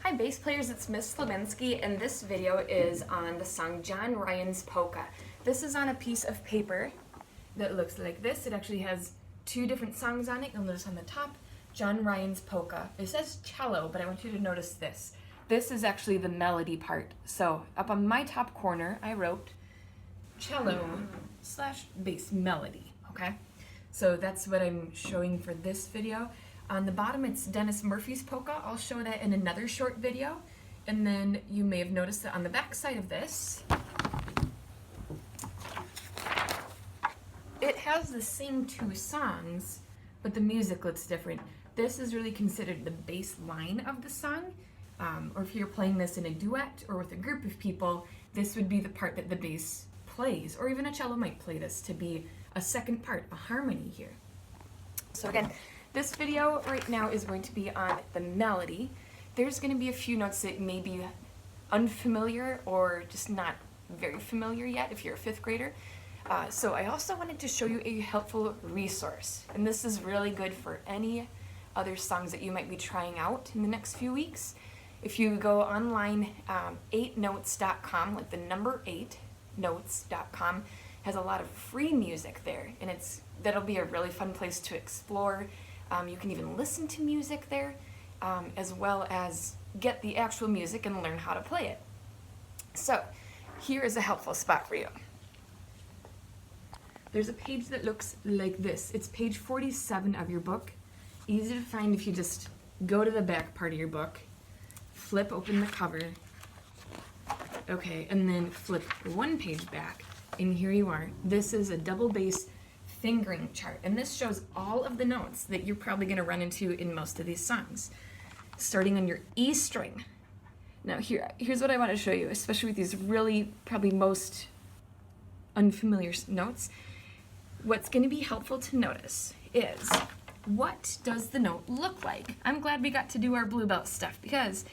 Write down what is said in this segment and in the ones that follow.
Hi bass players, it's Miss Slabinski, and this video is on the song John Ryan's Polka. This is on a piece of paper that looks like this. It actually has two different songs on it. You'll notice on the top, John Ryan's Polka. It says cello, but I want you to notice this. This is actually the melody part. So up on my top corner, I wrote cello / bass melody, okay? So that's what I'm showing for this video. On the bottom, it's Dennis Murphy's polka. I'll show that in another short video. And then you may have noticed that on the back side of this, it has the same two songs, but the music looks different. This is really considered the bass line of the song. Or if you're playing this in a duet or with a group of people, this would be the part that the bass plays. Or even a cello might play this to be a second part, a harmony here. So again, this video right now is going to be on the melody. There's going to be a few notes that may be unfamiliar or just not very familiar yet if you're a fifth grader. So I also wanted to show you a helpful resource. And this is really good for any other songs that you might be trying out in the next few weeks. If you go online, 8notes.com, like the number 8notes.com, has a lot of free music there, and that'll be a really fun place to explore. You can even listen to music there, as well as get the actual music and learn how to play it. So, here is a helpful spot for you. There's a page that looks like this. It's page 47 of your book. Easy to find if you just go to the back part of your book, flip open the cover, okay, and then flip one page back, and here you are. This is a double bass fingering chart, and this shows all of the notes that you're probably going to run into in most of these songs, starting on your E string. Now here's what I want to show you, especially with these really probably most unfamiliar notes. What's going to be helpful to notice is, what does the note look like? I'm glad we got to do our blue belt stuff, because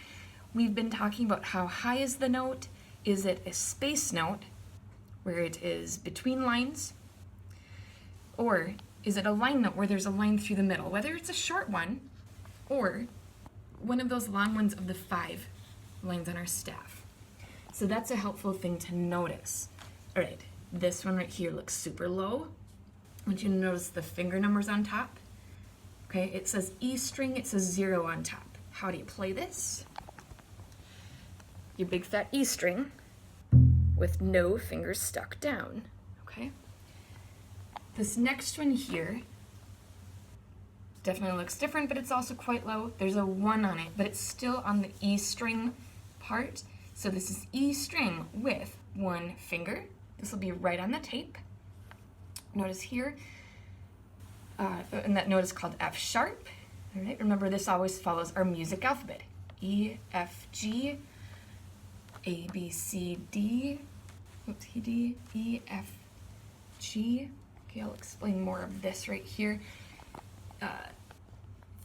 we've been talking about how high is the note. Is it a space note where it is between lines? Or is it a line note where there's a line through the middle, whether it's a short one or one of those long ones of the 5 lines on our staff? So that's a helpful thing to notice. All right, this one right here looks super low. I want you to notice the finger numbers on top. Okay, it says E string, it says 0 on top. How do you play this? Your big fat E string with no fingers stuck down, okay? This next one here definitely looks different, but it's also quite low. There's a 1 on it, but it's still on the E string part. So this is E string with 1 finger. This will be right on the tape. Notice here, and that note is called F sharp. All right, remember this always follows our music alphabet. E, F, G, A, B, C, D, oops, D, E, F, G. Okay, I'll explain more of this right here.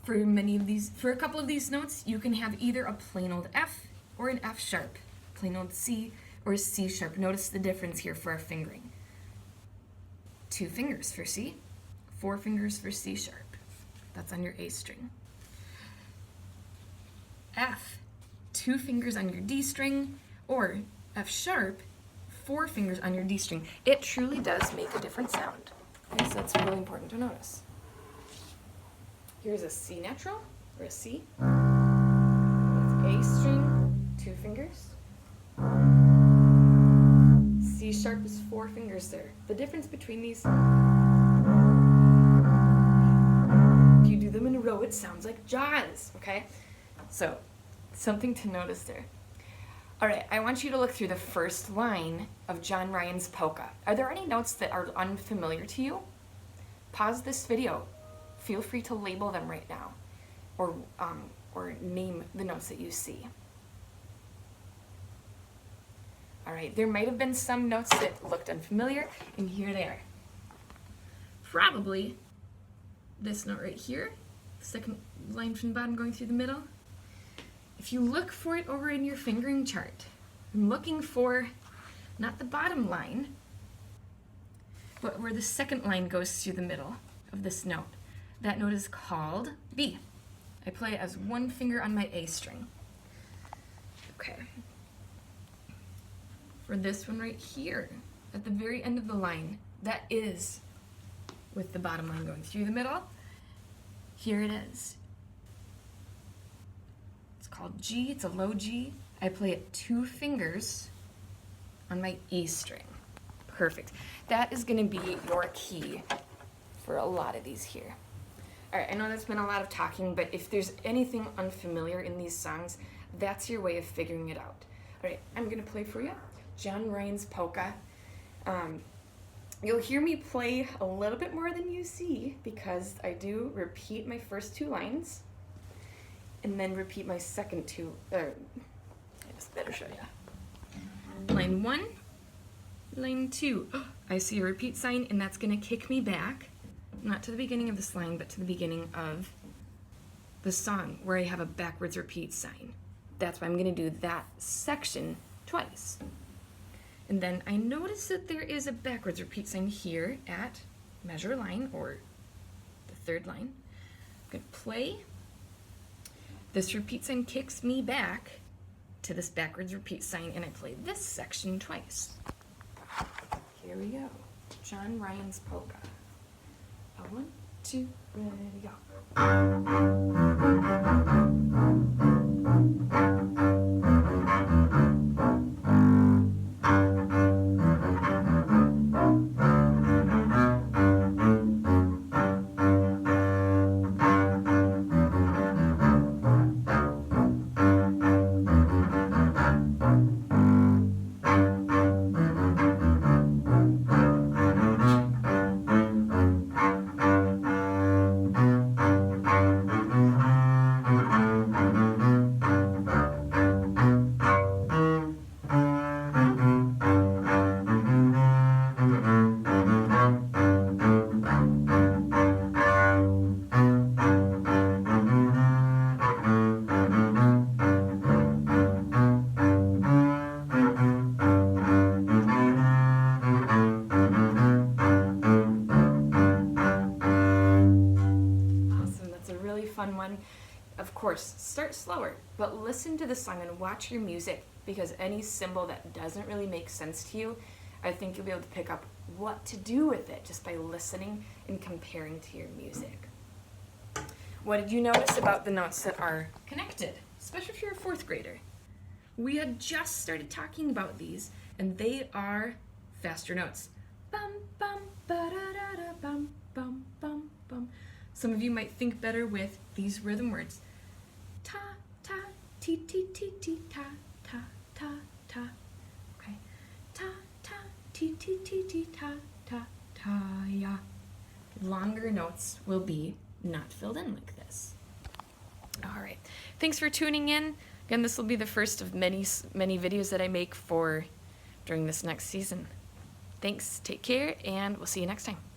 For a couple of these notes, you can have either a plain old F or an F sharp, plain old C or a C sharp. Notice the difference here for our fingering. 2 fingers for C, 4 fingers for C sharp. That's on your A string. F, 2 fingers on your D string, or F sharp, 4 fingers on your D string. It truly does make a different sound. Okay, so that's really important to notice. Here's a C natural, or a C. That's A string, 2 fingers. C sharp is 4 fingers there. The difference between these, if you do them in a row, it sounds like jazz, okay? So, something to notice there. All right, I want you to look through the first line of John Ryan's polka. Are there any notes that are unfamiliar to you? Pause this video. Feel free to label them right now, or name the notes that you see. All right, there might have been some notes that looked unfamiliar, and here they are. Probably this note right here, second line from the bottom going through the middle. If you look for it over in your fingering chart, I'm looking for not the bottom line, but where the second line goes through the middle of this note. That note is called B. I play it as 1 finger on my A string. Okay. For this one right here, at the very end of the line, that is with the bottom line going through the middle. Here it is. It's called G, it's a low G. I play it 2 fingers on my E string. Perfect. That is gonna be your key for a lot of these here. All right, I know that's been a lot of talking, but if there's anything unfamiliar in these songs, that's your way of figuring it out. All right, I'm gonna play for you John Ryan's Polka. You'll hear me play a little bit more than you see because I do repeat my first 2 lines and then repeat my second 2. I just better show you. Line 1, line 2. I see a repeat sign, and that's gonna kick me back, not to the beginning of this line, but to the beginning of the song where I have a backwards repeat sign. That's why I'm gonna do that section twice. And then I notice that there is a backwards repeat sign here at measure line, or the 3rd line. I'm gonna play. This repeat sign kicks me back to this backwards repeat sign, and I play this section twice. Here we go. John Ryan's Polka. 1, 2, ready, go. Fun one. Of course, start slower, but listen to the song and watch your music, because any symbol that doesn't really make sense to you, I think you'll be able to pick up what to do with it just by listening and comparing to your music. What did you notice about the notes that are connected, especially if you're a 4th grader? We had just started talking about these, and they are faster notes. Bum, bum, ba-da-da-da, bum, bum, bum, bum. Some of you might think better with these rhythm words. Ta, ta, ti, ti, ti, ti, ta, ta, ta, ta. Okay. Ta, ta, ti, ti, ti, ti, ta, ta, ta, ya. Longer notes will be not filled in like this. All right. Thanks for tuning in. Again, this will be the first of many videos that I make for during this next season. Thanks. Take care, and we'll see you next time.